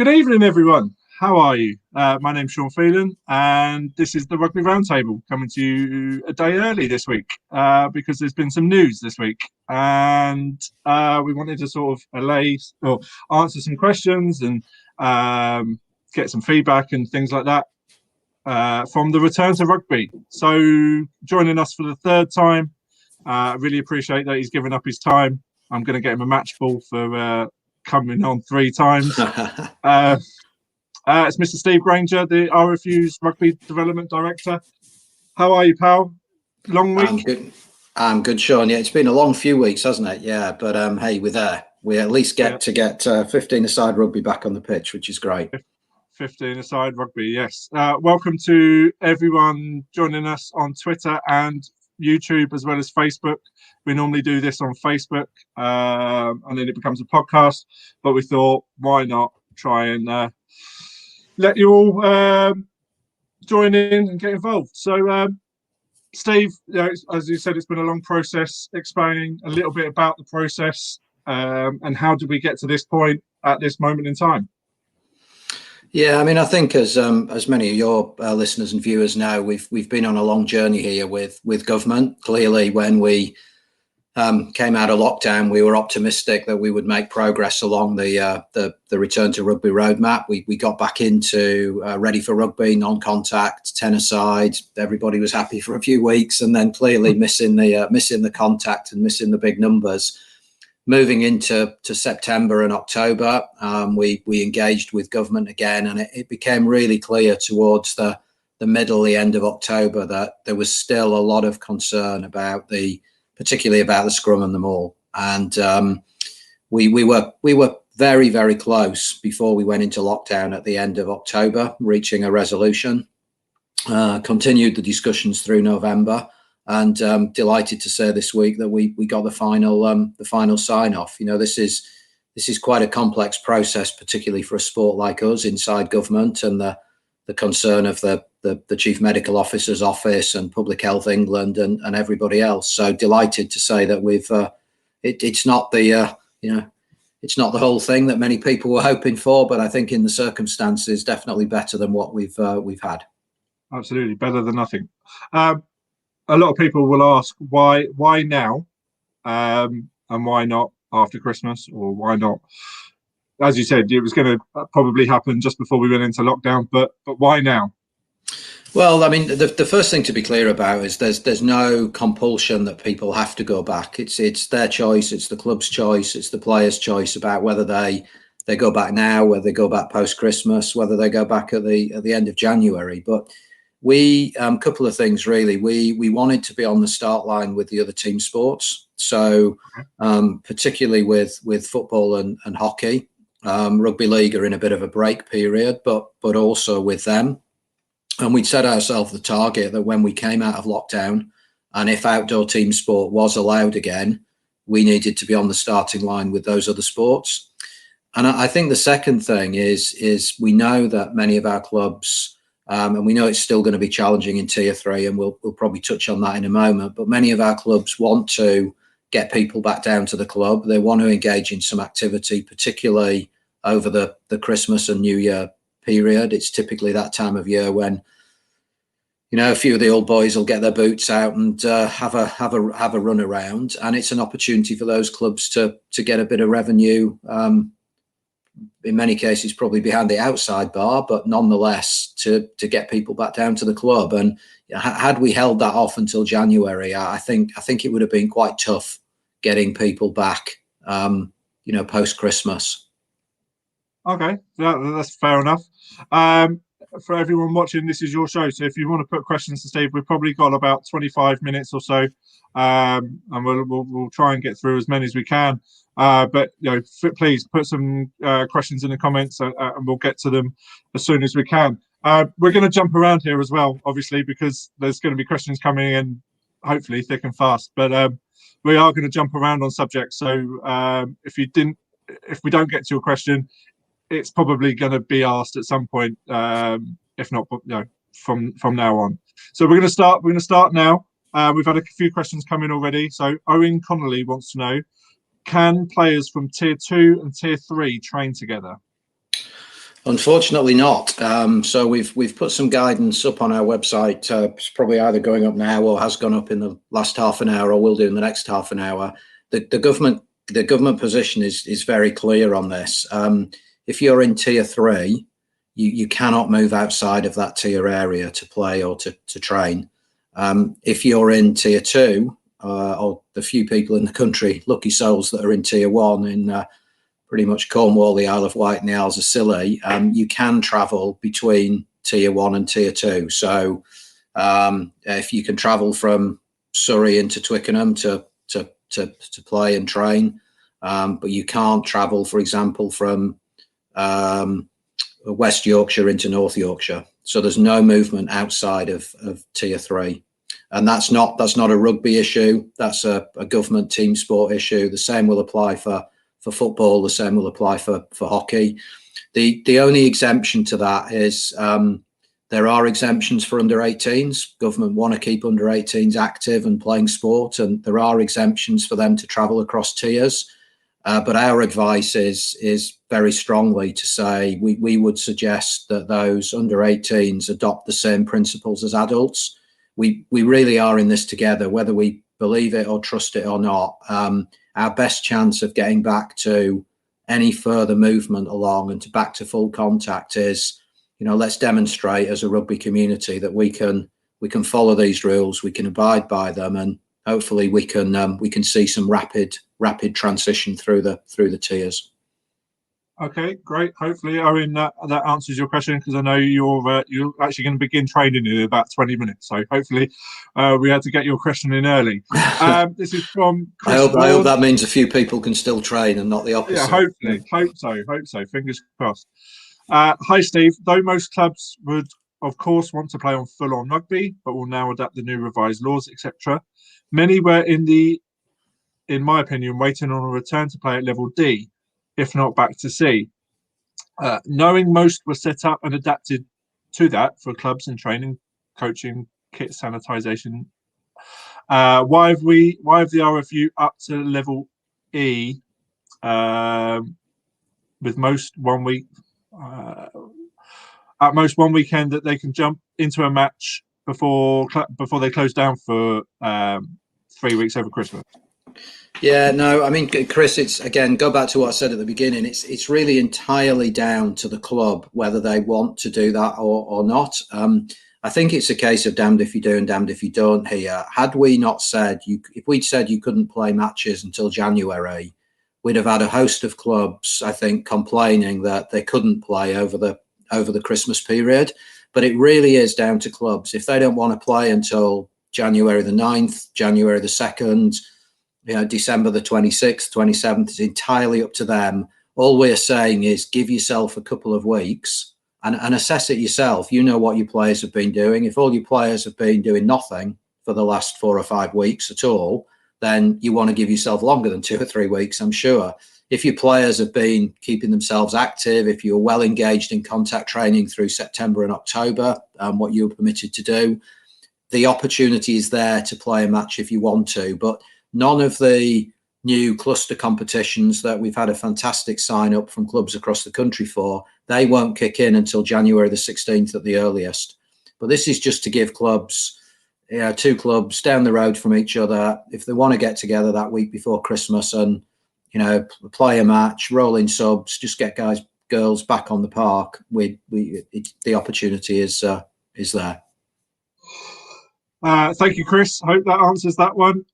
Good evening, everyone. How are you? My name's Sean Phelan, and this is the Rugby Round Table, coming to you a day early this week because there's been some news this week, and we wanted to sort of allay or answer some questions and get some feedback and things like that from the return to rugby. So joining us for the third time, I really appreciate that he's given up his time. I'm going to get him a match ball for coming on 3 times. It's Mr. Steve Grainger, the RFU's Rugby Development Director. How are you, pal? Long week? I'm good, Sean. Yeah, it's been a long few weeks, hasn't it? Yeah, but hey, we're there. We at least get 15-a-side rugby back on the pitch, which is great. 15-a-side rugby, yes. Welcome to everyone joining us on Twitter and YouTube as well as Facebook. We normally do this on Facebook and then it becomes a podcast, but we thought, why not try and let you all join in and get involved. So Steve, as you said, it's been a long process. Explaining a little bit about the process and how did we get to this point at this moment in time? Yeah, I mean, I think as many of your listeners and viewers know, we've been on a long journey here with government. Clearly, when we came out of lockdown, we were optimistic that we would make progress along the return to rugby roadmap. We got back into ready for rugby, non-contact, 10-a-side. Everybody was happy for a few weeks, and then clearly missing the contact and missing the big numbers. Moving into September and October, we engaged with government again, and it became really clear towards the middle, the end of October, that there was still a lot of concern about particularly about the scrum and the maul. And we were very, very close before we went into lockdown at the end of October, reaching a resolution. Continued the discussions through November. And delighted to say this week that we got the final sign off. You know, this is quite a complex process, particularly for a sport like us inside government, and the concern of the Chief Medical Officer's office and Public Health England and everybody else. So delighted to say that it's not it's not the whole thing that many people were hoping for, but I think in the circumstances definitely better than what we've had. Absolutely, better than nothing. A lot of people will ask why now, and why not after Christmas, or why not? As you said, it was going to probably happen just before we went into lockdown, but why now? Well, I mean, the first thing to be clear about is there's no compulsion that people have to go back. It's their choice, it's the club's choice, it's the players' choice about whether they go back now, whether they go back post Christmas, whether they go back at the end of January. But we couple of things really. We wanted to be on the start line with the other team sports. So particularly with football and hockey, rugby league are in a bit of a break period, but also with them. And we'd set ourselves the target that when we came out of lockdown, and if outdoor team sport was allowed again, we needed to be on the starting line with those other sports. And I think the second thing is we know that many of our clubs, and we know it's still going to be challenging in Tier 3, and we'll probably touch on that in a moment, but many of our clubs want to get people back down to the club. They want to engage in some activity, particularly over the Christmas and New Year period. It's typically that time of year when, you know, a few of the old boys will get their boots out and have a run around, and it's an opportunity for those clubs to get a bit of revenue. In many cases, probably behind the outside bar, but nonetheless to get people back down to the club. And had we held that off until January, I think it would have been quite tough getting people back, post Christmas. Okay, that's fair enough. For everyone watching, this is your show, so if you want to put questions to Steve, we've probably got about 25 minutes or so, and we'll try and get through as many as we can. But please put some questions in the comments, and we'll get to them as soon as we can. We're going to jump around here as well, obviously, because there's going to be questions coming in, hopefully thick and fast. But we are going to jump around on subjects. So if we don't get to your question, it's probably going to be asked at some point, if not, from now on. So we're going to start now. We've had a few questions come in already. So Owen Connolly wants to know, can players from Tier 2 and Tier 3 train together? Unfortunately not. So we've put some guidance up on our website. It's probably either going up now or has gone up in the last half an hour, or will do in the next half an hour. The government position is very clear on this. If you're in tier 3, you cannot move outside of that tier area to play or to train. If you're in tier 2, or the few people in the country, lucky souls that are in tier 1 in pretty much Cornwall, the Isle of Wight and the Isles of Scilly, you can travel between tier 1 and tier 2. So if you can travel from Surrey into Twickenham to play and train, but you can't travel, for example, from West Yorkshire into North Yorkshire. So there's no movement outside of tier 3. And that's not a rugby issue. That's a government team sport issue. The same will apply for football, the same will apply for hockey. The only exemption to that is there are exemptions for under 18s. Government want to keep under 18s active and playing sport, and there are exemptions for them to travel across tiers. But our advice is very strongly to say we would suggest that those under 18s adopt the same principles as adults. We really are in this together, whether we believe it or trust it or not. Our best chance of getting back to any further movement along and back to full contact is, let's demonstrate as a rugby community that we can follow these rules, we can abide by them, and hopefully we can see some rapid transition through the tiers. Okay, great. Hopefully, Owen, that answers your question, because I know you're actually going to begin training in about 20 minutes. So hopefully, we had to get your question in early. This is from Chris. I hope that means a few people can still train and not the opposite. Yeah, hopefully. Hope so. Fingers crossed. Hi, Steve. Though most clubs would, of course, want to play on full-on rugby, but will now adapt the new revised laws, etc. Many were in my opinion, waiting on a return to play at level D, if not back to C. Knowing most were set up and adapted to that for clubs and training, coaching, kit sanitisation, why have the RFU up to level E with most 1 week, at most 1 weekend that they can jump into a match before they close down for 3 weeks over Christmas? Yeah, no, I mean, Chris, it's, again, go back to what I said at the beginning. It's really entirely down to the club whether they want to do that or not. I think it's a case of damned if you do and damned if you don't here. Had we not said, if we'd said you couldn't play matches until January, we'd have had a host of clubs, I think, complaining that they couldn't play over the Christmas period. But it really is down to clubs. If they don't want to play until January the 9th, January the 2nd, December the 26th, 27th, is entirely up to them. All we're saying is give yourself a couple of weeks and assess it yourself. You know what your players have been doing. If all your players have been doing nothing for the last 4 or 5 weeks at all, then you want to give yourself longer than 2 or 3 weeks, I'm sure. If your players have been keeping themselves active, if you're well engaged in contact training through September and October, what you were permitted to do, the opportunity is there to play a match if you want to. But none of the new cluster competitions that we've had a fantastic sign up from clubs across the country for, they won't kick in until January the 16th at the earliest. But this is just to give clubs, 2 clubs down the road from each other, if they want to get together that week before Christmas and, play a match, roll in subs, just get girls back on the park. The opportunity is there. Thank you, Chris. Hope that answers that one.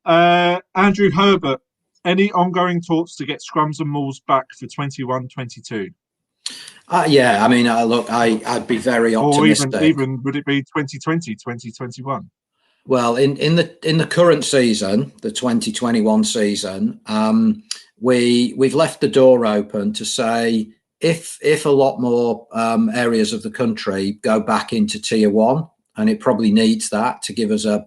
Andrew Herbert, any ongoing talks to get scrums and mauls back for 21-22? Yeah, I mean, look, I'd be very optimistic. Or even would it be 2020, 2021? Well, in the current season, the 2021 season, we've left the door open to say if a lot more areas of the country go back into tier 1, and it probably needs that to give us a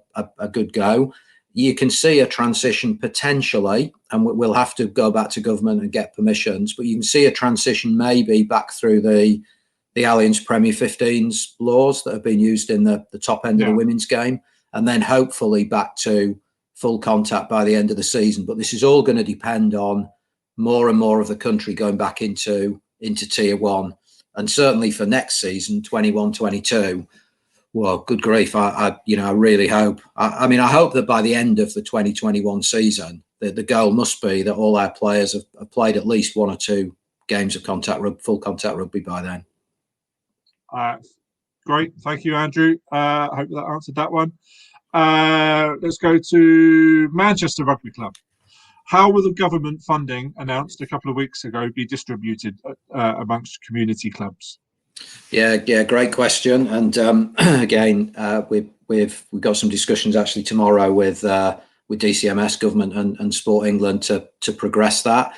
good go, you can see a transition potentially, and we'll have to go back to government and get permissions, but you can see a transition maybe back through the Allianz Premier 15s laws that have been used in the top end of the women's game, and then hopefully back to full contact by the end of the season. But this is all going to depend on more and more of the country going back into tier 1. And certainly for next season, 21-22, well, good grief, I really hope. I mean, I hope that by the end of the 2021 season, the goal must be that all our players have played at least 1 or 2 games of full contact rugby by then. Great, thank you, Andrew. I hope that answered that one. Let's go to Manchester Rugby Club. How will the government funding announced a couple of weeks ago be distributed amongst community clubs? Yeah, great question. And again, we've got some discussions actually tomorrow with DCMS government and Sport England to progress that.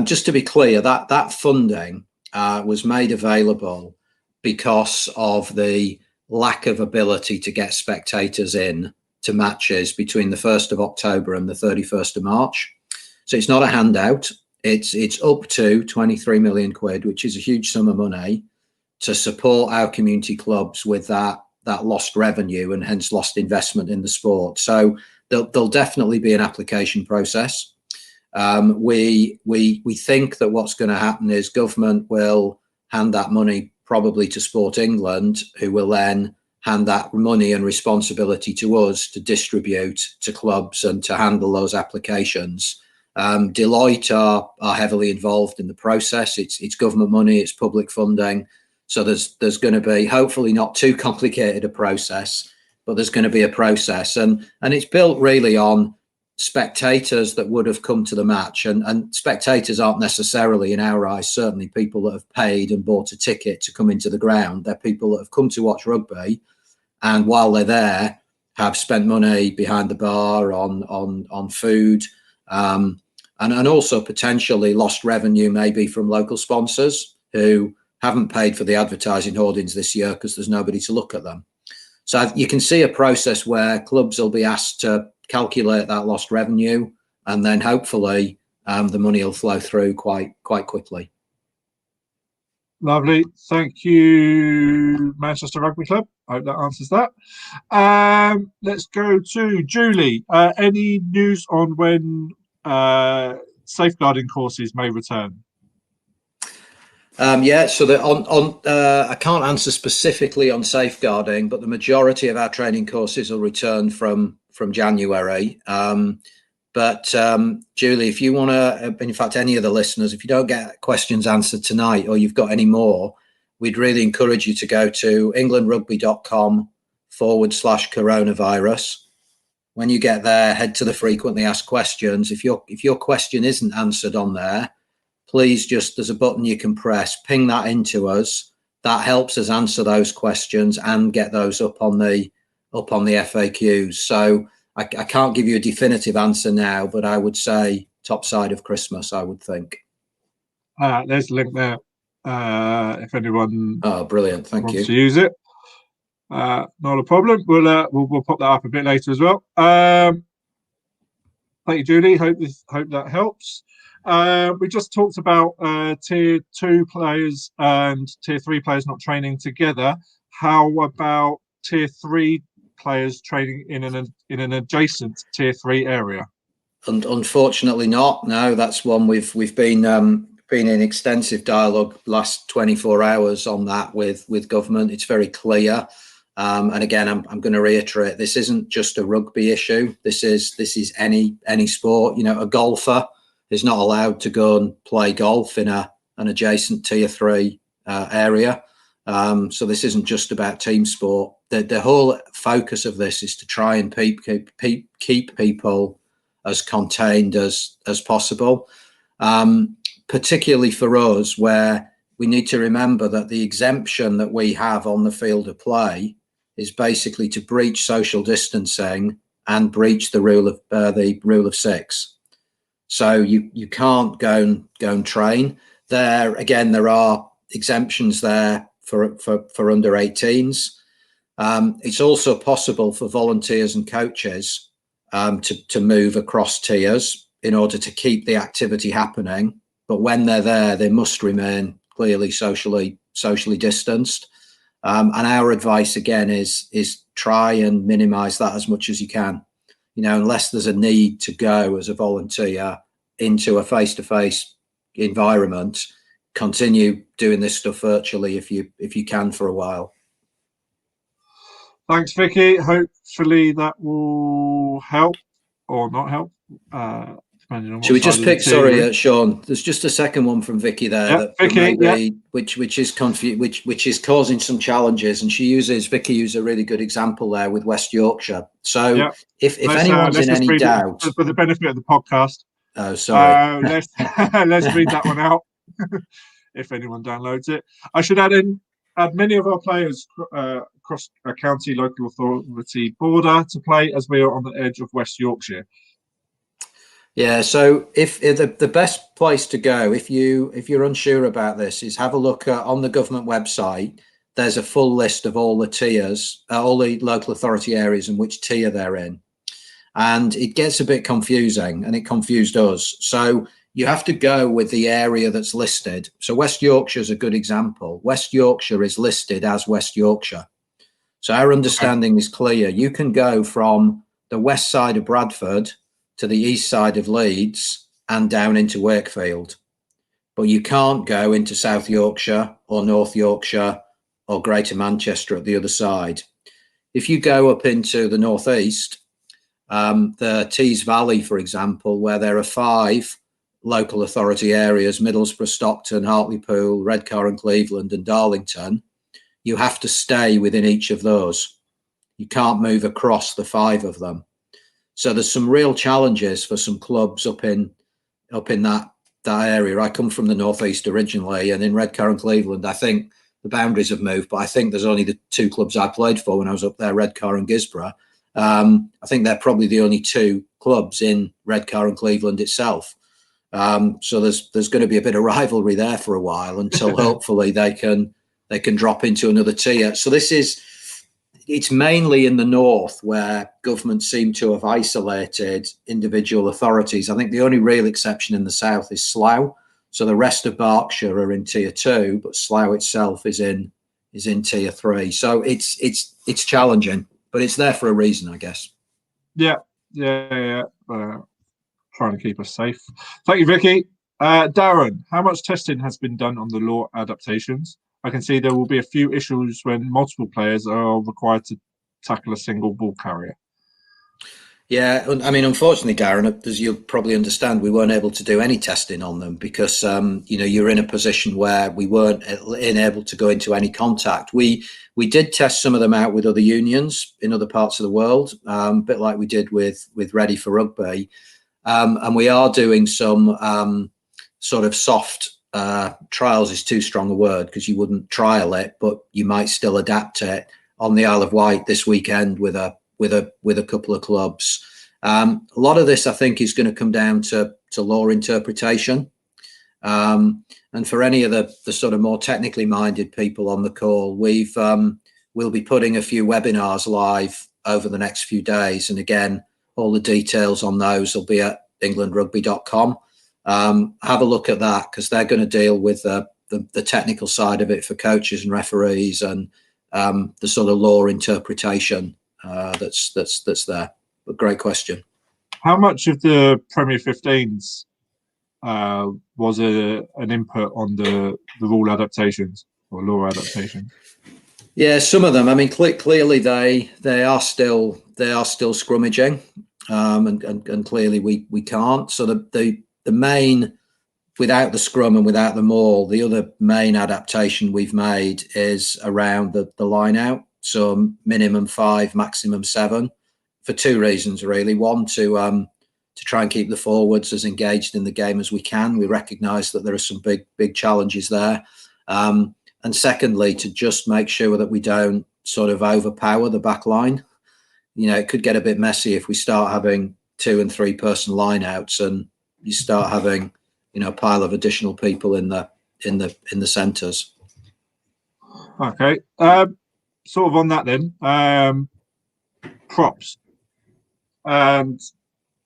Just to be clear, that funding was made available because of the lack of ability to get spectators in to matches between the 1st of October and the 31st of March. So it's not a handout. It's up to 23 million quid, which is a huge sum of money to support our community clubs with that lost revenue and hence lost investment in the sport. So there'll definitely be an application process. We think that what's going to happen is government will hand that money probably to Sport England, who will then hand that money and responsibility to us to distribute to clubs and to handle those applications. Deloitte are heavily involved in the process. It's government money, it's public funding. So there's going to be hopefully not too complicated a process, but there's going to be a process. And it's built really on spectators that would have come to the match. And spectators aren't necessarily, in our eyes, certainly people that have paid and bought a ticket to come into the ground. They're people that have come to watch rugby, and while they're there, have spent money behind the bar on food, and also potentially lost revenue maybe from local sponsors who haven't paid for the advertising hoardings this year because there's nobody to look at them. So you can see a process where clubs will be asked to calculate that lost revenue, and then hopefully the money will flow through quite quickly. Lovely. Thank you, Manchester Rugby Club. I hope that answers that. Let's go to Julie. Any news on when safeguarding courses may return? Yeah, so I can't answer specifically on safeguarding, but the majority of our training courses will return from January. But Julie, if you want to, in fact, any of the listeners, if you don't get questions answered tonight or you've got any more, we'd really encourage you to go to englandrugby.com/coronavirus. When you get there, head to the frequently asked questions. If your question isn't answered on there, please there's a button you can press, ping that into us. That helps us answer those questions and get those up on the FAQs. So I can't give you a definitive answer now, but I would say top side of Christmas, I would think. There's a link there. If anyone brilliant, wants to use it. Not a problem. We'll pop that up a bit later as well. Thank you, Julie. Hope that helps. We just talked about tier 2 players and tier 3 players not training together. How about tier 3 players training in an adjacent tier 3 area? Unfortunately not. No, that's one we've been in extensive dialogue last 24 hours on that with government. It's very clear. And again, I'm going to reiterate, this isn't just a rugby issue. This is any sport. You know, a golfer is not allowed to go and play golf in an adjacent tier 3 area. So this isn't just about team sport. The whole focus of this is to try and keep people as contained as possible, particularly for us, where we need to remember that the exemption that we have on the field of play is basically to breach social distancing and breach the rule of 6. So you can't go and train there. Again, there are exemptions there for under 18s. It's also possible for volunteers and coaches to move across tiers in order to keep the activity happening. But when they're there, they must remain clearly socially distanced. And our advice again is try and minimize that as much as you can. You know, unless there's a need to go as a volunteer into a face-to-face environment, continue doing this stuff virtually if you can for a while. Thanks, Vicky. Hopefully that will help or not help. Depending on what Should we just pick? Sorry, Sean. There's just a second one from Vicky there that Vicky, maybe which is causing some challenges, and Vicky used a really good example there with West Yorkshire. So if anyone's in any doubt, for the benefit of the podcast. Oh, sorry. Let's read that one out. If anyone downloads it, I should add many of our players across a county local authority border to play, as we are on the edge of West Yorkshire. Yeah, so if the best place to go if you're unsure about this is have a look on the government website. There's a full list of all the tiers, all the local authority areas and which tier they're in, and it gets a bit confusing, and it confused us. So you have to go with the area that's listed. So West Yorkshire is a good example. West Yorkshire is listed as West Yorkshire. So our understanding is clear. You can go from the west side of Bradford to the east side of Leeds and down into Wakefield. But you can't go into South Yorkshire or North Yorkshire or Greater Manchester at the other side. If you go up into the northeast, the Tees Valley, for example, where there are 5 local authority areas, Middlesbrough, Stockton, Hartlepool, Redcar and Cleveland and Darlington, you have to stay within each of those. You can't move across the 5 of them. So there's some real challenges for some clubs up in that area. I come from the northeast originally, and in Redcar and Cleveland, I think the boundaries have moved, but I think there's only the 2 clubs I played for when I was up there, Redcar and Gisborough. I think they're probably the only 2 clubs in Redcar and Cleveland itself. So there's going to be a bit of rivalry there for a while until hopefully they can drop into another tier. So it's mainly in the north where governments seem to have isolated individual authorities. I think the only real exception in the south is Slough. So the rest of Berkshire are in tier 2, but Slough itself is in tier 3. So it's challenging, but it's there for a reason, I guess. Yeah. Trying to keep us safe. Thank you, Vicky. Darren, how much testing has been done on the law adaptations? I can see there will be a few issues when multiple players are required to tackle a single ball carrier. Yeah, I mean, unfortunately, Darren, as you'll probably understand, we weren't able to do any testing on them because, you're in a position where we weren't able to go into any contact. We did test some of them out with other unions in other parts of the world, a bit like we did with Ready for Rugby. And we are doing some sort of soft trials is too strong a word because you wouldn't trial it, but you might still adapt it on the Isle of Wight this weekend with a couple of clubs. A lot of this, I think, is going to come down to law interpretation. And for any of the sort of more technically minded people on the call, we'll be putting a few webinars live over the next few days. And again, all the details on those will be at englandrugby.com. Have a look at that because they're going to deal with the technical side of it for coaches and referees and the sort of law interpretation that's there. But great question. How much of the Premier 15s was an input on the rule adaptations or law adaptations? Yeah, some of them. I mean, clearly they are still scrummaging, and clearly we can't. So the main, without the scrum and without the maul, the other main adaptation we've made is around the line out. So minimum 5, maximum 7, for 2 reasons really. One, to try and keep the forwards as engaged in the game as we can. We recognise that there are some big challenges there. And secondly, to just make sure that we don't sort of overpower the back line. It could get a bit messy if we start having 2 and 3 person lineouts and you start having, a pile of additional people in the centres. Okay. Sort of on that then, props and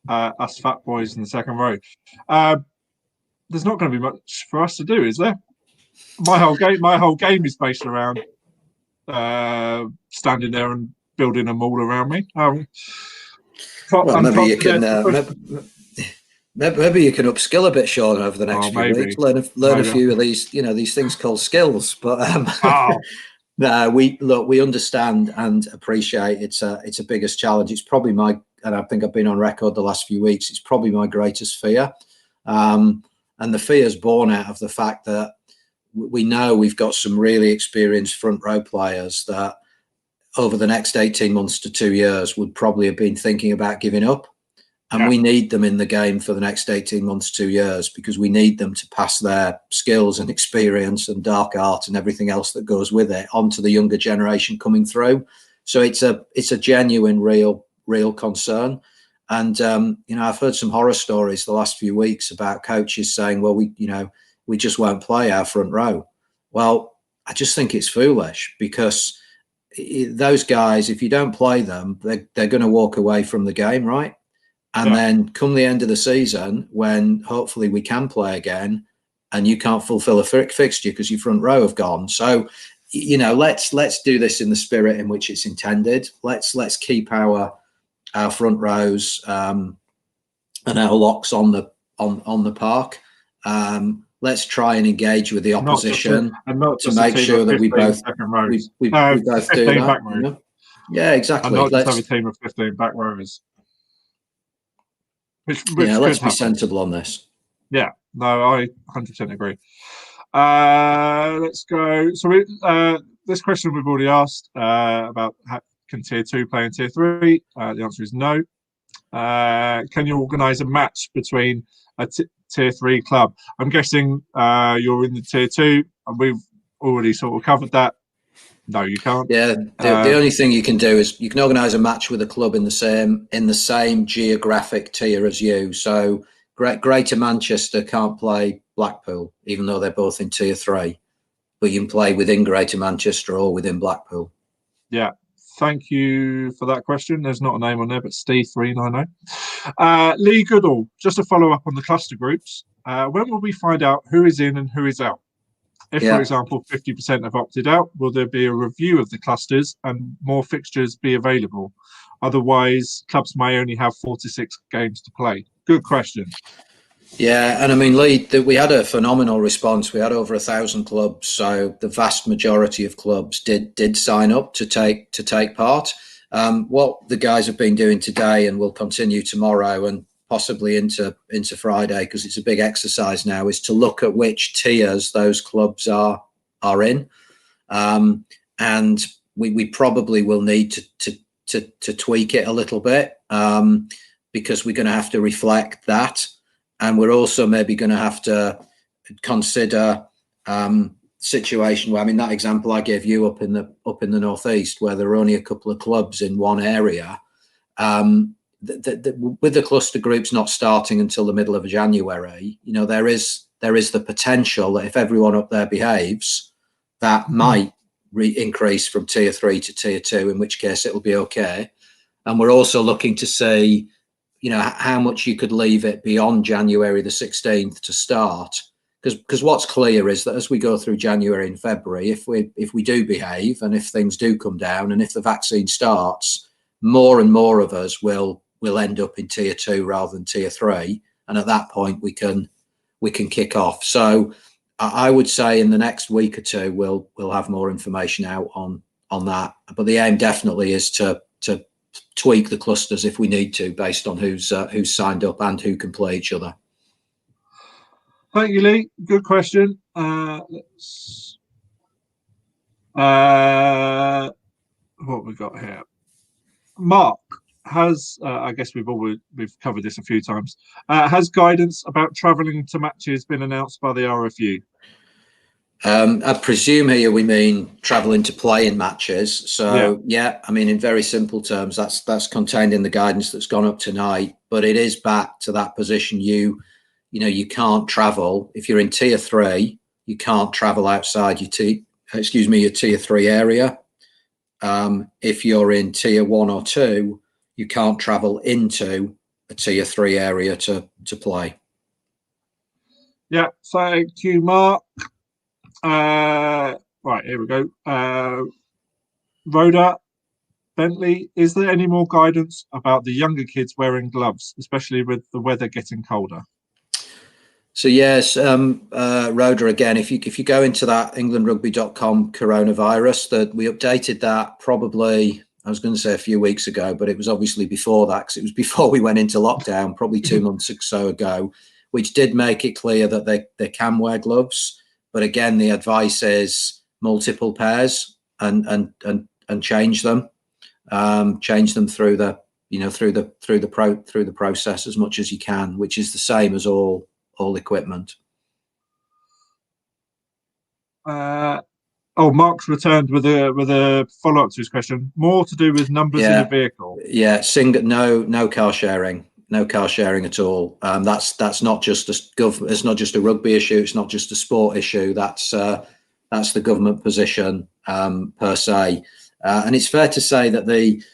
us fat boys in the second row. There's not going to be much for us to do, is there? My whole game is based around standing there and building a maul around me. Well, maybe you can Maybe you can upskill a bit, Sean, over the next few weeks. Learn a few of these, these things called skills. But no, we understand and appreciate it's a biggest challenge. It's probably and I think I've been on record the last few weeks, it's probably my greatest fear. And the fear is born out of the fact that we know we've got some really experienced front row players that over the next 18 months to 2 years would probably have been thinking about giving up. And we need them in the game for the next 18 months, 2 years, because we need them to pass their skills and experience and dark art and everything else that goes with it onto the younger generation coming through. So it's a genuine, real concern. And, I've heard some horror stories the last few weeks about coaches saying, well, we just won't play our front row. Well, I just think it's foolish, because those guys, if you don't play them, they're going to walk away from the game, right? And then come the end of the season, when hopefully we can play again, and you can't fulfill a fixture because your front row have gone. So, let's do this in the spirit in which it's intended. Let's keep our front rows and our locks on the park. Let's try and engage with the opposition to make sure that we both do that. Yeah, exactly. And not just have a team of 15 back rowers. Which let's be sensible on this. Yeah, no, I 100% agree. Let's go. So this question we've already asked about can Tier 2 play in Tier 3? The answer is no. Can you organise a match between a Tier 3 club? I'm guessing you're in the Tier 2, and we've already sort of covered that. No, you can't. Yeah, the only thing you can do is you can organise a match with a club in the same geographic tier as you. So Greater Manchester can't play Blackpool, even though they're both in Tier 3, but you can play within Greater Manchester or within Blackpool. Yeah, thank you for that question. There's not a name on there, but Steve390. Lee Goodall, just to follow up on the cluster groups, when will we find out who is in and who is out? If, for example, 50% have opted out, will there be a review of the clusters and more fixtures be available? Otherwise, clubs may only have 4 to 6 games to play. Good question. Yeah, and I mean, Lee, we had a phenomenal response. We had over 1,000 clubs, so the vast majority of clubs did sign up to take part. What the guys have been doing today and will continue tomorrow and possibly into Friday, because it's a big exercise now, is to look at which tiers those clubs are in, and we probably will need to tweak it a little bit, because we're going to have to reflect that, and we're also maybe going to have to consider situation where, I mean, that example I gave you up in the northeast, where there are only a couple of clubs in one area. With the cluster groups not starting until the middle of January, there is the potential that if everyone up there behaves, that might increase from Tier 3 to Tier 2, in which case it'll be okay. And we're also looking to see, how much you could leave it beyond January the 16th to start. Because what's clear is that as we go through January and February, if we do behave and if things do come down and if the vaccine starts, more and more of us will end up in Tier 2 rather than Tier 3, and at that point we can kick off. So I would say in the next week or two we'll have more information out on that. But the aim definitely is to tweak the clusters if we need to, based on who's signed up and who can play each other. Thank you, Lee. Good question. What we got here? Mark has, I guess we've covered this a few times. Has guidance about travelling to matches been announced by the RFU? I presume here we mean travelling to play in matches. So yeah, I mean, in very simple terms, that's contained in the guidance that's gone up tonight. But it is back to that position. You can't travel if you're in Tier 3. You can't travel outside your Tier 3 area. If you're in Tier 1 or 2, you can't travel into a Tier 3 area to play. Yeah, thank you, Mark. Right, here we go. Rhoda, Bentley, is there any more guidance about the younger kids wearing gloves, especially with the weather getting colder? So yes, Rhoda, again, if you go into that englandrugby.com coronavirus, that we updated that probably, I was going to say a few weeks ago, but it was obviously before that, because it was before we went into lockdown, probably 2 months or so ago, which did make it clear that they can wear gloves. But again, the advice is multiple pairs and change them through the process as much as you can, which is the same as all equipment. Mark's returned with a follow-up to his question. More to do with numbers in a vehicle. Yeah, no car sharing. No car sharing at all. That's not just it's not just a rugby issue. It's not just a sport issue. That's the government position per se. And it's fair to say that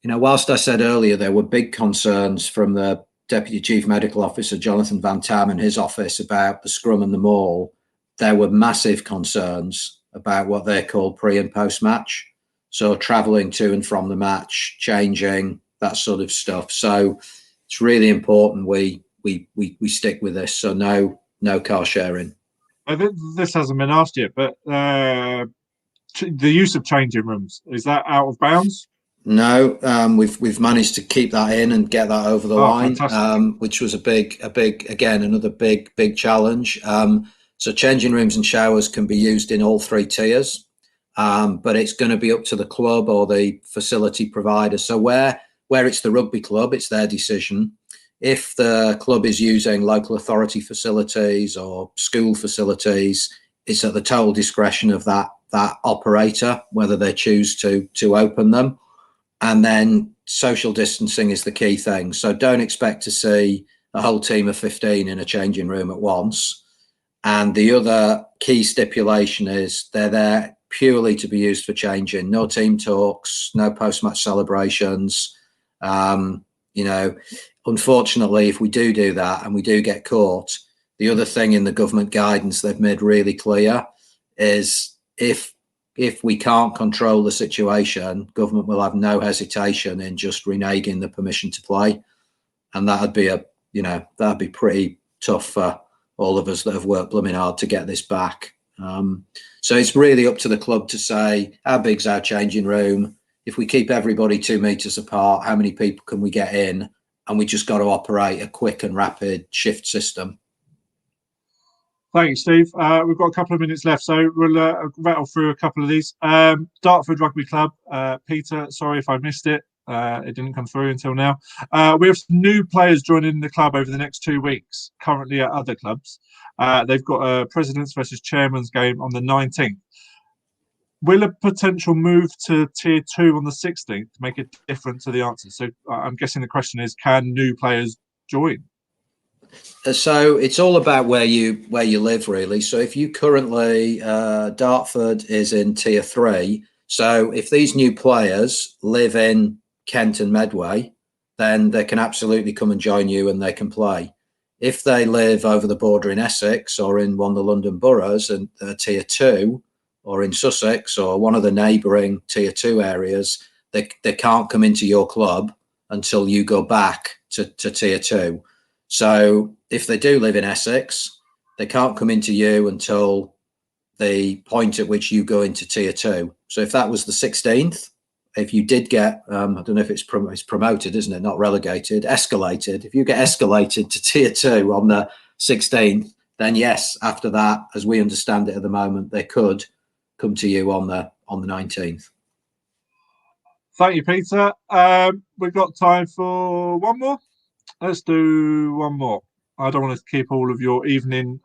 whilst I said earlier there were big concerns from the Deputy Chief Medical Officer Jonathan Van Tam and his office about the scrum and the maul, there were massive concerns about what they call pre and post match. So travelling to and from the match, changing, that sort of stuff. So it's really important we stick with this. So no car sharing. This hasn't been asked yet, but the use of changing rooms, is that out of bounds? No, we've managed to keep that in and get that over the line, which was another big challenge. So changing rooms and showers can be used in all 3 tiers, but it's going to be up to the club or the facility provider. So where it's the rugby club, it's their decision. If the club is using local authority facilities or school facilities, it's at the total discretion of that operator whether they choose to open them. And then social distancing is the key thing. So don't expect to see a whole team of 15 in a changing room at once. And the other key stipulation is they're there purely to be used for changing. No team talks, no post-match celebrations. Unfortunately, if we do that and we do get caught, the other thing in the government guidance they've made really clear is if we can't control the situation, government will have no hesitation in just reneging the permission to play. And that'd be pretty tough for all of us that have worked blooming hard to get this back. So it's really up to the club to say, how big's our changing room? If we keep everybody 2 meters apart, how many people can we get in? And we just got to operate a quick and rapid shift system. Thanks, Steve. We've got a couple of minutes left, so we'll rattle through a couple of these. Dartford Rugby Club, Peter, sorry if I missed it. It didn't come through until now. We have some new players joining the club over the next 2 weeks, currently at other clubs. They've got a Presidents versus Chairman's game on the 19th. Will a potential move to Tier 2 on the 16th make it different to the answer? So I'm guessing the question is, can new players join? So it's all about where you live, really. So if you currently, Dartford is in Tier 3. So if these new players live in Kent and Medway, then they can absolutely come and join you and they can play. If they live over the border in Essex or in one of the London boroughs and Tier 2, or in Sussex or one of the neighbouring Tier 2 areas, they can't come into your club until you go back to Tier 2. So if they do live in Essex, they can't come into you until the point at which you go into Tier 2. So if that was the 16th, if you did get, I don't know if it's promoted, isn't it? Not relegated, escalated. If you get escalated to Tier 2 on the 16th, then yes, after that, as we understand it at the moment, they could come to you on the 19th. Thank you, Peter. We've got time for one more. Let's do one more. I don't want to keep all of your evening,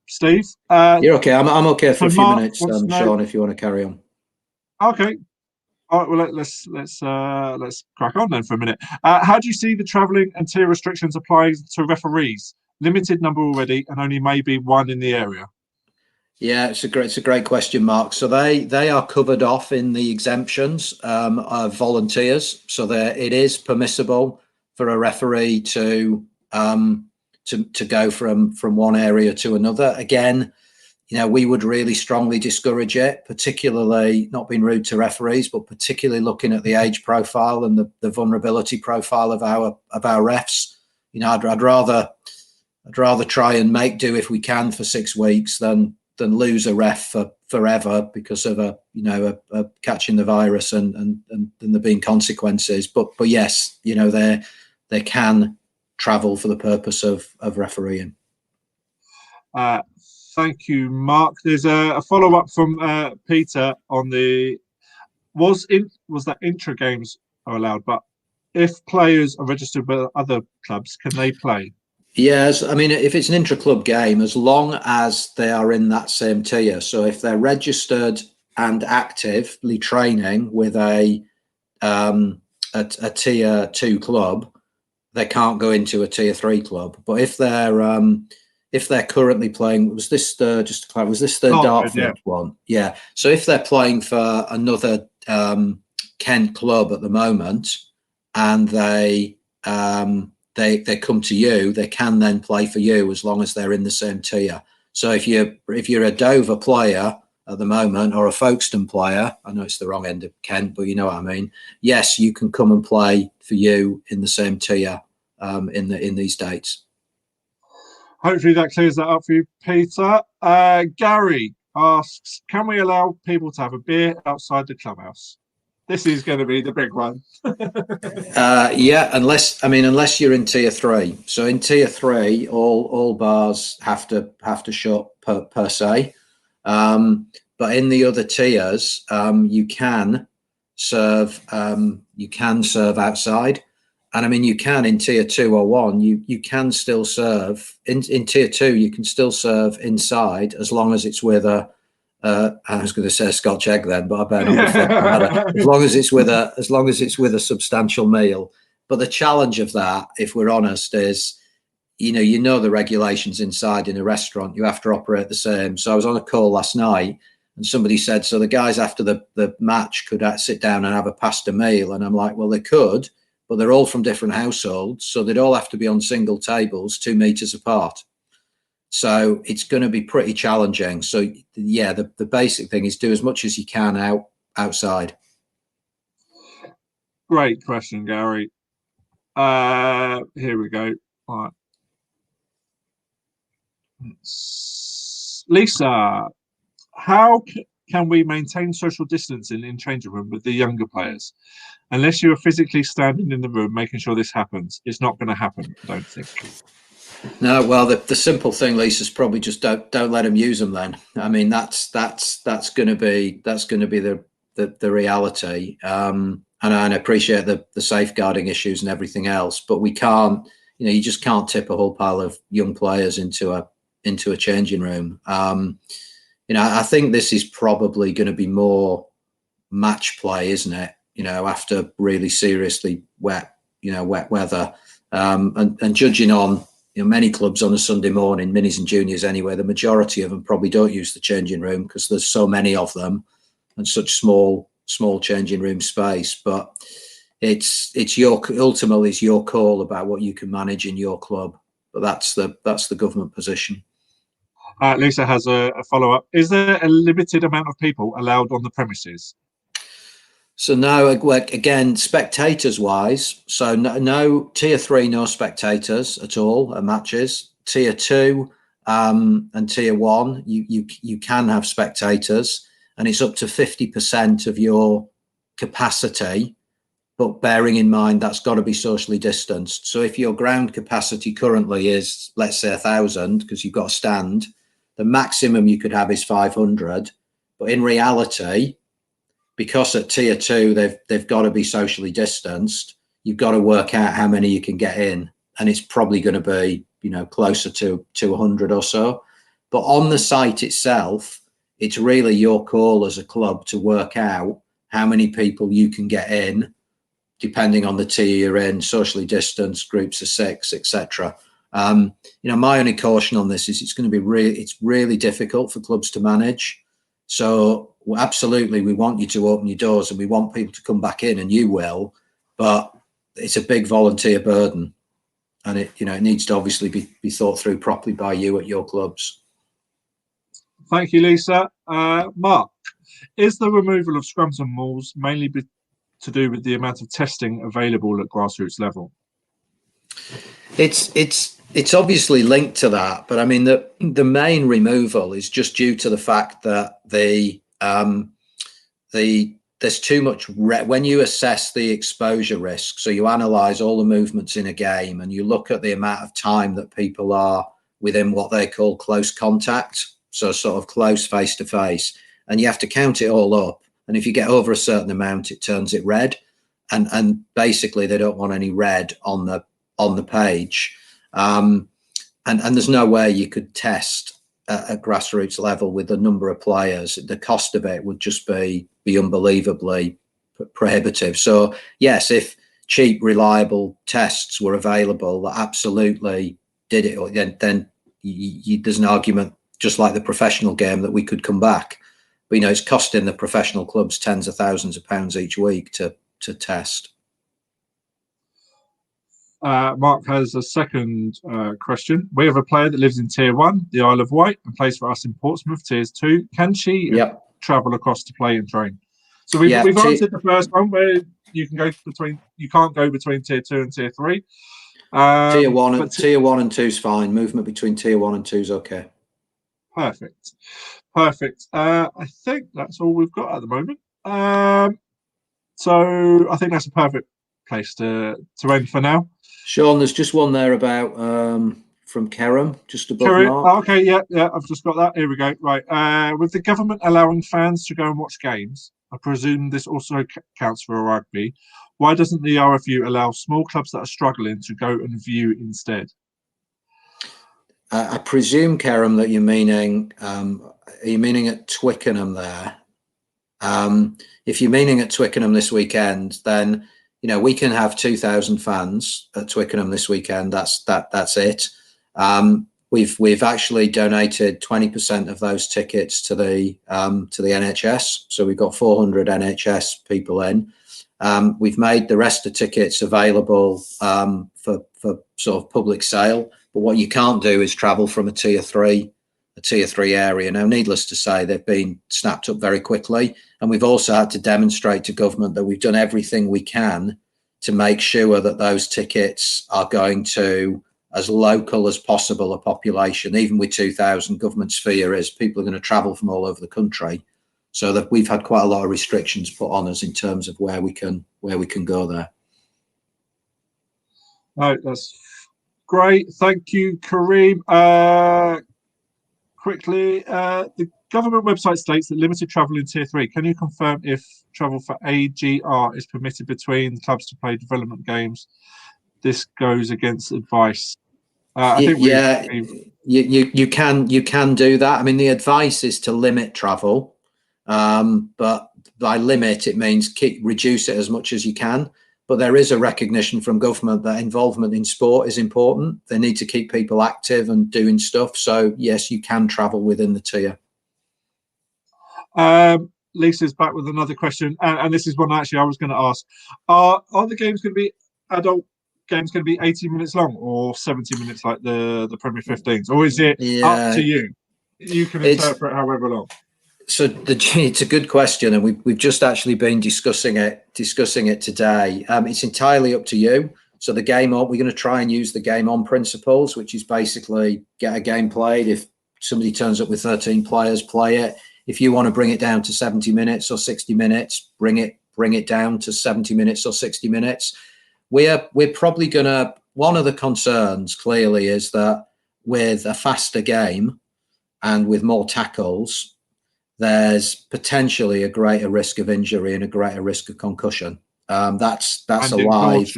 Steve. You're okay. I'm okay for a few minutes, Sean, if you want to carry on. Okay. All right. Well, let's crack on then for a minute. How do you see the travelling and tier restrictions applying to referees? Limited number already, and only maybe one in the area. Yeah, it's a great question, Mark. So they are covered off in the exemptions of volunteers. So it is permissible for a referee to go from one area to another. Again, we would really strongly discourage it, particularly not being rude to referees, but particularly looking at the age profile and the vulnerability profile of our refs. I'd rather try and make do if we can for 6 weeks than lose a ref for forever because of a catching the virus and there being consequences. But yes, they can travel for the purpose of refereeing. Thank you, Mark. There's a follow-up from Peter on was that intra games are allowed, but if players are registered with other clubs, can they play? Yes, I mean, if it's an intra-club game, as long as they are in that same tier. So if they're registered and actively training with a tier 2 club, they can't go into a tier 3 club. But if they're currently playing, was this the Dartford one? Yeah. So if they're playing for another Kent club at the moment, and they come to you, they can then play for you as long as they're in the same tier. So if you're a Dover player at the moment or a Folkestone player, I know it's the wrong end of Kent, but you know what I mean. Yes, you can come and play for you in the same tier in these dates. Hopefully that clears that up for you, Peter. Gary asks, can we allow people to have a beer outside the clubhouse? This is going to be the big one. Yeah, unless you're in tier 3. So in tier 3, all bars have to shut per se. But in the other tiers, you can serve outside. And I mean, you can in tier 2 or 1, you can still serve in tier 2. You can still serve inside as long as it's with a. I was going to say a Scotch egg then, but I better not. As long as it's with a substantial meal. But the challenge of that, if we're honest, is the regulations inside in a restaurant. You have to operate the same. So I was on a call last night, and somebody said, so the guys after the match could sit down and have a pasta meal, and I'm like, well, they could. But they're all from different households, so they'd all have to be on single tables 2 meters apart. So it's going to be pretty challenging. So yeah, the basic thing is do as much as you can outside. Great question, Gary. Here we go. All right. Lisa, how can we maintain social distancing in changing room with the younger players? Unless you are physically standing in the room making sure this happens, it's not going to happen, I don't think. No, well, the simple thing, Lisa, is probably just don't let them use them. Then, I mean, that's going to be the reality. And I appreciate the safeguarding issues and everything else, but we can't. You just can't tip a whole pile of young players into a changing room. I think this is probably going to be more match play, isn't it? After really seriously wet weather, and judging on many clubs on a Sunday morning, minis and juniors anyway, the majority of them probably don't use the changing room because there's so many of them and such small changing room space. But it's ultimately it's your call about what you can manage in your club. But that's the government position. Lisa has a follow-up. Is there a limited amount of people allowed on the premises? So no, again, spectators-wise, so no tier 3, no spectators at all at matches. Tier 2 and tier 1, you can have spectators, and it's up to 50% of your capacity. But bearing in mind that's got to be socially distanced. So if your ground capacity currently is, let's say, 1,000, because you've got a stand, the maximum you could have is 500. But in reality, because at tier 2 they've got to be socially distanced, you've got to work out how many you can get in, and it's probably going to be closer to 100 or so. But on the site itself, it's really your call as a club to work out how many people you can get in, depending on the tier you're in, socially distanced, groups of 6, etc. My only caution on this is it's going to be really difficult for clubs to manage. So absolutely, we want you to open your doors and we want people to come back in, and you will, but it's a big volunteer burden, and it needs to obviously be thought through properly by you at your clubs. Thank you, Lisa. Mark, is the removal of scrums and mauls mainly to do with the amount of testing available at grassroots level? It's obviously linked to that, but I mean the main removal is just due to the fact that there's too much when you assess the exposure risk. So you analyze all the movements in a game and you look at the amount of time that people are within what they call close contact, so sort of close face to face, and you have to count it all up. And if you get over a certain amount, it turns it red, and basically they don't want any red on the page. And there's no way you could test at grassroots level with the number of players. The cost of it would just be unbelievably prohibitive. So yes, if cheap, reliable tests were available that absolutely did it, then there's an argument, just like the professional game, that we could come back. But it's costing the professional clubs tens of thousands of pounds each week to test. Mark has a second question. We have a player that lives in Tier 1, the Isle of Wight, and plays for us in Portsmouth, Tiers 2. Can she travel across to play and train? So we've answered the first one, where you can't go between Tier 2 and Tier 3. Tier 1 and 2 is fine. Movement between Tier 1 and 2 is okay. Perfect. I think that's all we've got at the moment. So I think that's a perfect place to end for now. Sean, there's just one there about from Kerem, just above Kerem. Mark. Okay, yeah, I've just got that. Here we go. Right, with the government allowing fans to go and watch games, I presume this also counts for a rugby. Why doesn't the RFU allow small clubs that are struggling to go and view instead? I presume, Kerem, that you're meaning, are you meaning at Twickenham there? If you're meaning at Twickenham this weekend, then we can have 2,000 fans at Twickenham this weekend. That's it. We've actually donated 20% of those tickets to the NHS. So we've got 400 NHS people in. We've made the rest of the tickets available for sort of public sale. But what you can't do is travel from a tier three area. Now, needless to say, they've been snapped up very quickly. And we've also had to demonstrate to government that we've done everything we can to make sure that those tickets are going to as local as possible a population. Even with 2,000, government's fear is people are going to travel from all over the country. So that we've had quite a lot of restrictions put on us in terms of where we can go there. Right, that's great. Thank you, Kareem. Quickly, the government website states that limited travel in Tier 3. Can you confirm if travel for AGR is permitted between clubs to play development games? This goes against advice. I think you can do that. I mean, the advice is to limit travel, but by limit it means reduce it as much as you can. But there is a recognition from government that involvement in sport is important. They need to keep people active and doing stuff. So yes, you can travel within the tier. Lisa's back with another question, and this is one actually I was going to ask. Are the games going to be adult games going to be 80 minutes long or 70 minutes like the Premier 15s, or is it up to you? You can interpret however long. So it's a good question, and we've just actually been discussing it today. It's entirely up to you. So the game on, we're going to try and use the game on principles, which is basically get a game played. If somebody turns up with 13 players, play it. If you want to bring it down to 70 minutes or 60 minutes, bring it down to 70 minutes or 60 minutes. We're probably going to, one of the concerns clearly is that with a faster game and with more tackles, there's potentially a greater risk of injury and a greater risk of concussion. That's a live.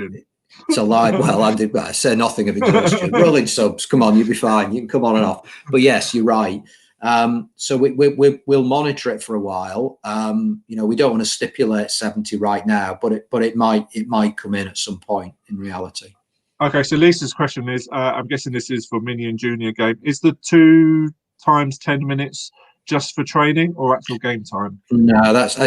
It's a live. Well, I say nothing of exhaustion. Rolling subs, come on, you'll be fine. You can come on and off. But yes, you're right. So we'll monitor it for a while. We don't want to stipulate 70 right now, but it might come in at some point in reality. Okay, so Lisa's question is, I'm guessing this is for mini and junior game. Is the 2 times 10 minutes just for training or actual game time? No, that's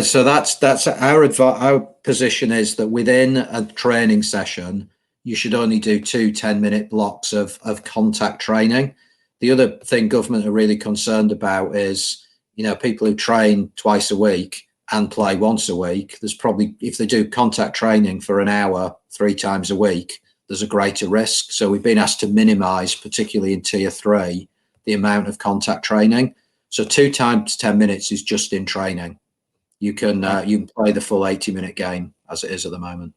our position is that within a training session, you should only do 2 10-minute blocks of contact training. The other thing government are really concerned about is, you know, people who train twice a week and play once a week. There's probably, if they do contact training for an hour 3 times a week, there's a greater risk. So we've been asked to minimise, particularly in tier 3, the amount of contact training. So 2 times 10 minutes is just in training. You can play the full 80-minute game as it is at the moment.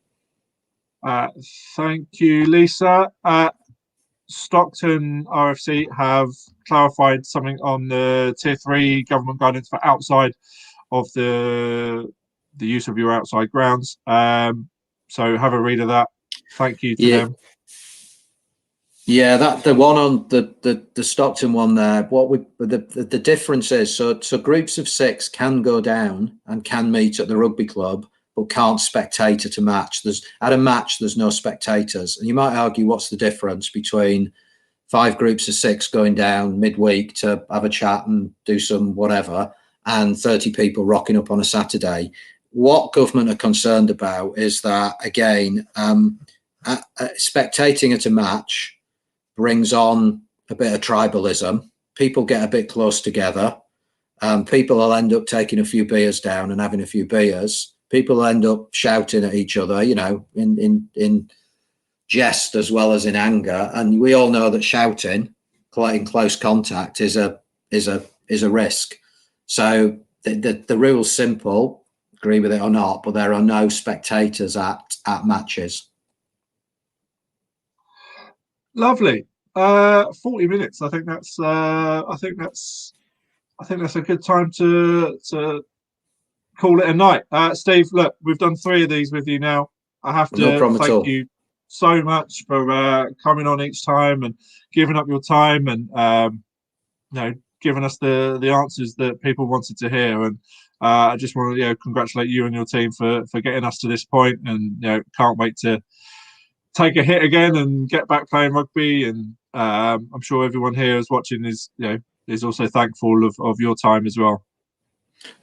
Thank you, Lisa. Stockton RFC have clarified something on the tier 3 government guidance for outside of the use of your outside grounds. So have a read of that. Thank you to them. Yeah, that the one on the Stockton one there. The difference is, so groups of 6 can go down and can meet at the rugby club, but can't spectator to match. At a match, there's no spectators. And you might argue, what's the difference between 5 groups of 6 going down midweek to have a chat and do some whatever, and 30 people rocking up on a Saturday? What government are concerned about is that, again, spectating at a match brings on a bit of tribalism. People get a bit close together. People will end up taking a few beers down and having a few beers. People will end up shouting at each other, you know, in jest as well as in anger. And we all know that shouting in close contact is a risk. So the rule's simple, agree with it or not, but there are no spectators at matches. Lovely. 40 minutes. I think that's a good time to call it a night. Steve, look, we've done 3 of these with you now. I have to thank you so much for coming on each time and giving up your time and you know, giving us the answers that people wanted to hear. And I just want to congratulate you and your team for getting us to this point, and can't wait to take a hit again and get back playing rugby. And I'm sure everyone here is watching is also thankful of your time as well.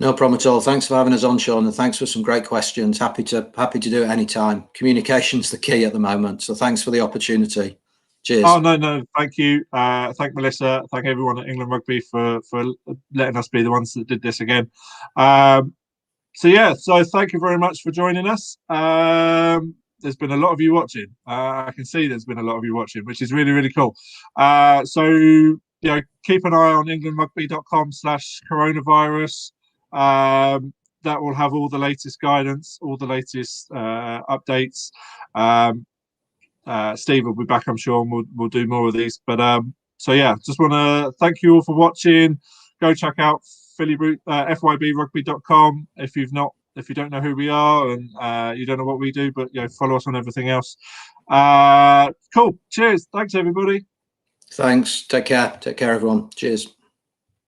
No problem at all. Thanks for having us on, Sean, and thanks for some great questions. Happy to do it anytime. Communication's the key at the moment, so thanks for the opportunity. Cheers. Oh no, thank you. Thank Melissa. Thank everyone at England Rugby for letting us be the ones that did this again. So thank you very much for joining us. There's been a lot of you watching. I can see there's been a lot of you watching, which is really, really cool. So keep an eye on englandrugby.com/coronavirus. That will have all the latest guidance, all the latest updates. Steve will be back, I'm sure, and we'll do more of these. But just want to thank you all for watching. Go check out FYBRugby.com if you don't know who we are and you don't know what we do, but follow us on everything else. Cool. Cheers. Thanks, everybody. Thanks. Take care, everyone. Cheers.